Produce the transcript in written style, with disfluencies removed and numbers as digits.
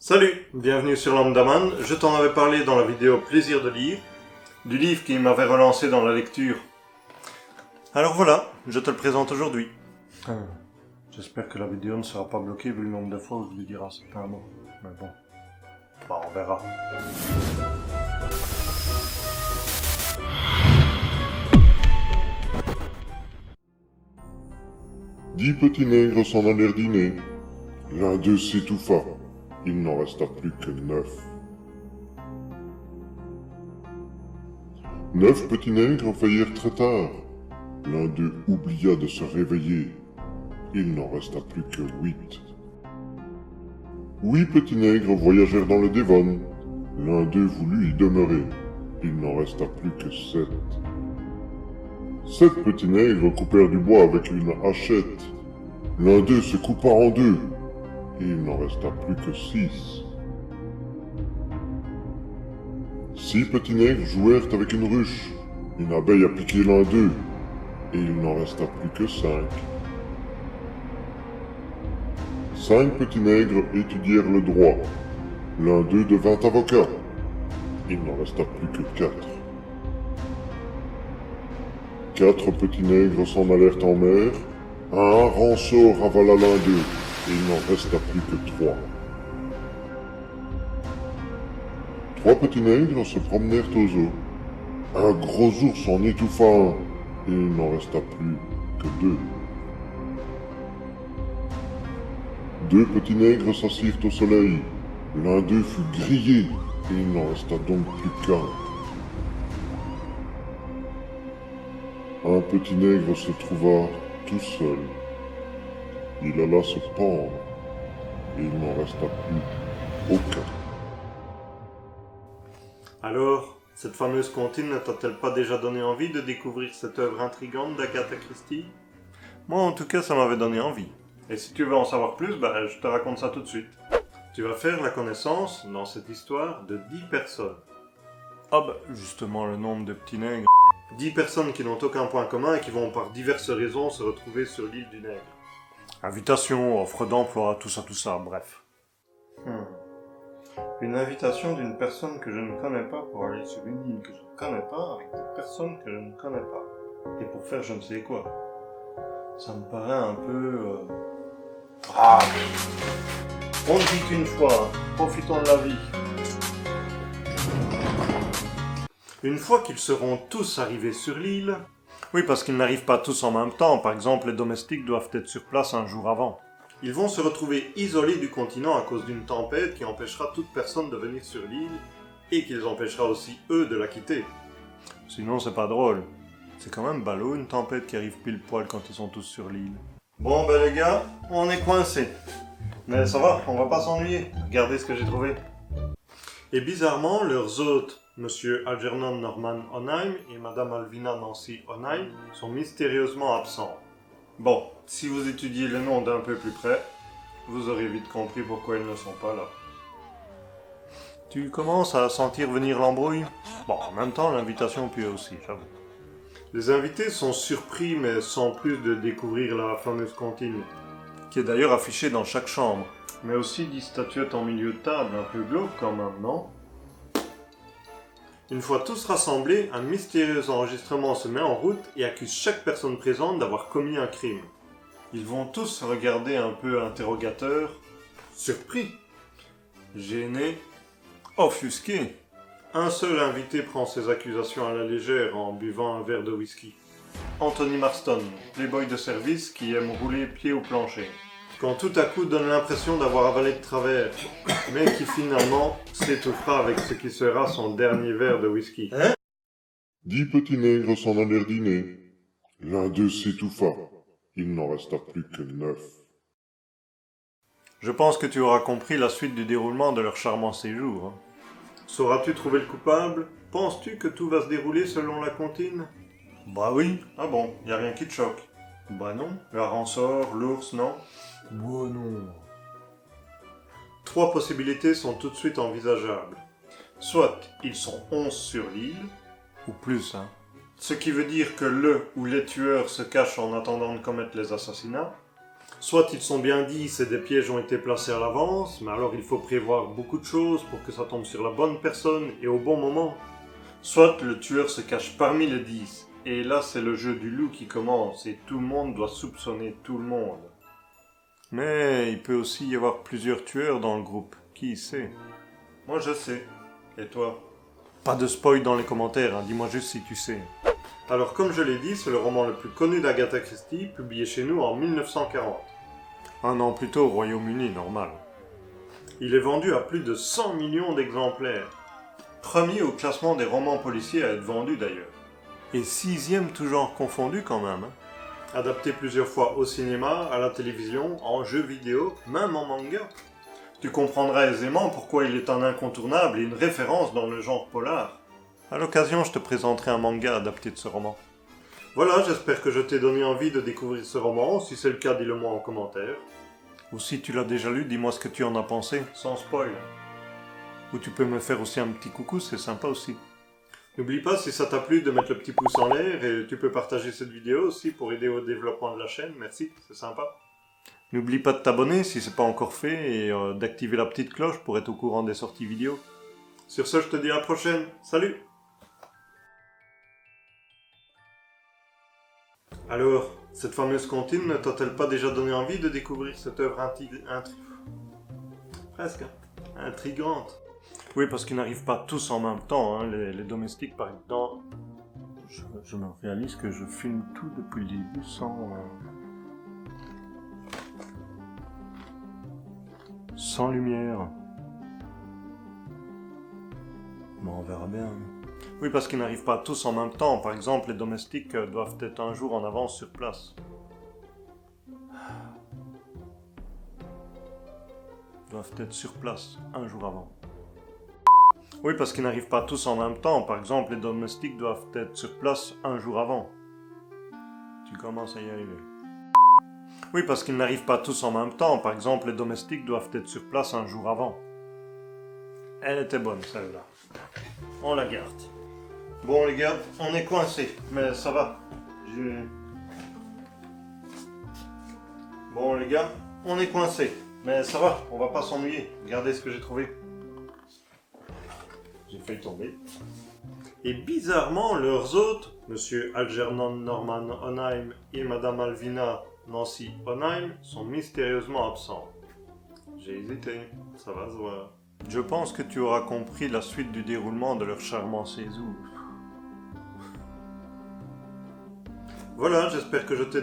Salut, bienvenue sur Lambdaman. Je t'en avais parlé dans la vidéo Plaisir de lire, du livre qui m'avait relancé dans la lecture. Alors voilà, je te le présente aujourd'hui. J'espère que la vidéo ne sera pas bloquée vu le nombre de fois où je lui dirai certains mots. Mais bon, on verra. Dix petits nègres s'en allèrent dîner. L'un d'eux s'étouffa. Il n'en resta plus que 9. 9 petits nègres veillèrent très tard. L'un d'eux oublia de se réveiller. Il n'en resta plus que 8. 8 petits nègres voyagèrent dans le Devon. L'un d'eux voulut y demeurer. Il n'en resta plus que 7. 7 petits nègres coupèrent du bois avec une hachette. L'un d'eux se coupa en deux. Il n'en resta plus que 6. 6 petits nègres jouèrent avec une ruche. Une abeille a piqué l'un d'eux. Et il n'en resta plus que 5. 5 petits nègres étudièrent le droit. L'un d'eux devint avocat. Il n'en resta plus que 4. 4 petits nègres s'en allèrent en mer. Un hareng sort avala l'un d'eux. Et il n'en resta plus que 3. 3 petits nègres se promenèrent aux eaux. Un gros ours en étouffa un. Et il n'en resta plus que 2. 2 petits nègres s'assirent au soleil. L'un d'eux fut grillé. Et il n'en resta donc plus qu'un. Un petit nègre se trouva tout seul. Il alla se pendre, et il n'en resta plus aucun. Alors, cette fameuse comptine ne t'a-t-elle pas déjà donné envie de découvrir cette œuvre intrigante d'Agatha Christie? Moi, en tout cas, ça m'avait donné envie. Et si tu veux en savoir plus, je te raconte ça tout de suite. Tu vas faire la connaissance, dans cette histoire, de 10 personnes. Justement, le nombre de petits nègres. 10 personnes qui n'ont aucun point commun et qui vont par diverses raisons se retrouver sur l'île du Nègre. Invitation, offre d'emploi, tout ça, bref. Une invitation d'une personne que je ne connais pas pour aller sur une île que je ne connais pas avec des personnes que je ne connais pas. Et pour faire je ne sais quoi. Ça me paraît un peu... On ne vit qu'une fois, profitons de la vie. Une fois qu'ils seront tous arrivés sur l'île... Oui, parce qu'ils n'arrivent pas tous en même temps. Par exemple, les domestiques doivent être sur place un jour avant. Ils vont se retrouver isolés du continent à cause d'une tempête qui empêchera toute personne de venir sur l'île et qui les empêchera aussi, eux, de la quitter. Sinon, c'est pas drôle. C'est quand même ballot, une tempête qui arrive pile poil quand ils sont tous sur l'île. Bon, les gars, on est coincés. Mais ça va, on va pas s'ennuyer. Regardez ce que j'ai trouvé. Et bizarrement, leurs hôtes, Monsieur Algernon Norman Onheim et Madame Alvina Nancy Onheim, sont mystérieusement absents. Bon, si vous étudiez le nom d'un peu plus près, vous aurez vite compris pourquoi ils ne sont pas là. Tu commences à sentir venir l'embrouille? Bon, en même temps, l'invitation puis aussi, j'avoue. Les invités sont surpris, mais sans plus de découvrir la fameuse comptine, qui est d'ailleurs affichée dans chaque chambre. Mais aussi 10 statuettes en milieu de table, un peu glauque quand même, non? Une fois tous rassemblés, un mystérieux enregistrement se met en route et accuse chaque personne présente d'avoir commis un crime. Ils vont tous se regarder un peu interrogateurs, surpris, gênés, offusqués. Un seul invité prend ses accusations à la légère en buvant un verre de whisky. Anthony Marston, playboy de service qui aime rouler pied au plancher. Quand tout à coup donne l'impression d'avoir avalé de travers, mais qui finalement s'étouffera avec ce qui sera son dernier verre de whisky. 10 petits nègres s'en allèrent dîner. L'un d'eux s'étouffa. Il n'en resta plus que 9. Je pense que tu auras compris la suite du déroulement de leur charmant séjour. Sauras-tu trouver le coupable? Penses-tu que tout va se dérouler selon la comptine? Bah oui. Ah bon, y a rien qui te choque? Bah non. Le hareng sort, l'ours, non? Bah non. 3 possibilités sont tout de suite envisageables. Soit ils sont 11 sur l'île, ou plus, ce qui veut dire que le ou les tueurs se cachent en attendant de commettre les assassinats. Soit ils sont bien 10 et des pièges ont été placés à l'avance, mais alors il faut prévoir beaucoup de choses pour que ça tombe sur la bonne personne et au bon moment. Soit le tueur se cache parmi les 10, et là c'est le jeu du loup qui commence et tout le monde doit soupçonner tout le monde. Mais il peut aussi y avoir plusieurs tueurs dans le groupe, qui sait? Moi je sais. Et toi? Pas de spoil dans les commentaires, hein. Dis-moi juste si tu sais. Alors comme je l'ai dit, c'est le roman le plus connu d'Agatha Christie, publié chez nous en 1940. Un an plus tôt au Royaume-Uni, normal. Il est vendu à plus de 100 millions d'exemplaires. Premier au classement des romans policiers à être vendu d'ailleurs. Et 6e tout genre confondu quand même. Hein. Adapté plusieurs fois au cinéma, à la télévision, en jeux vidéo, même en manga. Tu comprendras aisément pourquoi il est un incontournable et une référence dans le genre polar. À l'occasion, je te présenterai un manga adapté de ce roman. Voilà, j'espère que je t'ai donné envie de découvrir ce roman. Si c'est le cas, dis-le moi en commentaire. Ou si tu l'as déjà lu, dis-moi ce que tu en as pensé, sans spoil. Ou tu peux me faire aussi un petit coucou, c'est sympa aussi. N'oublie pas, si ça t'a plu, de mettre le petit pouce en l'air et tu peux partager cette vidéo aussi pour aider au développement de la chaîne. Merci, c'est sympa. N'oublie pas de t'abonner si c'est pas encore fait et d'activer la petite cloche pour être au courant des sorties vidéo. Sur ce, je te dis à la prochaine. Salut! Alors, cette fameuse comptine ne t'a-t-elle pas déjà donné envie de découvrir cette œuvre intrigante? Oui, parce qu'ils n'arrivent pas tous en même temps, hein, les domestiques par exemple. Je me réalise que je filme tout depuis le début sans lumière. Bon, on verra bien. Oui, parce qu'ils n'arrivent pas tous en même temps. Par exemple, les domestiques doivent être un jour en avance sur place. Doivent être sur place un jour avant. Oui, parce qu'ils n'arrivent pas tous en même temps. Par exemple, les domestiques doivent être sur place un jour avant. Tu commences à y arriver. Oui, parce qu'ils n'arrivent pas tous en même temps. Par exemple, les domestiques doivent être sur place un jour avant. Elle était bonne, celle-là. On la garde. Bon, les gars, on est coincés, mais ça va. Bon, les gars, on est coincés, mais ça va, on va pas s'ennuyer. Regardez ce que j'ai trouvé. J'ai failli tomber. Et bizarrement, leurs hôtes, Monsieur Algernon Norman Onheim et Madame Alvina Nancy Onheim, sont mystérieusement absents. J'ai hésité, ça va se voir. Je pense que tu auras compris la suite du déroulement de leur charmant séjour. Voilà, j'espère que je t'ai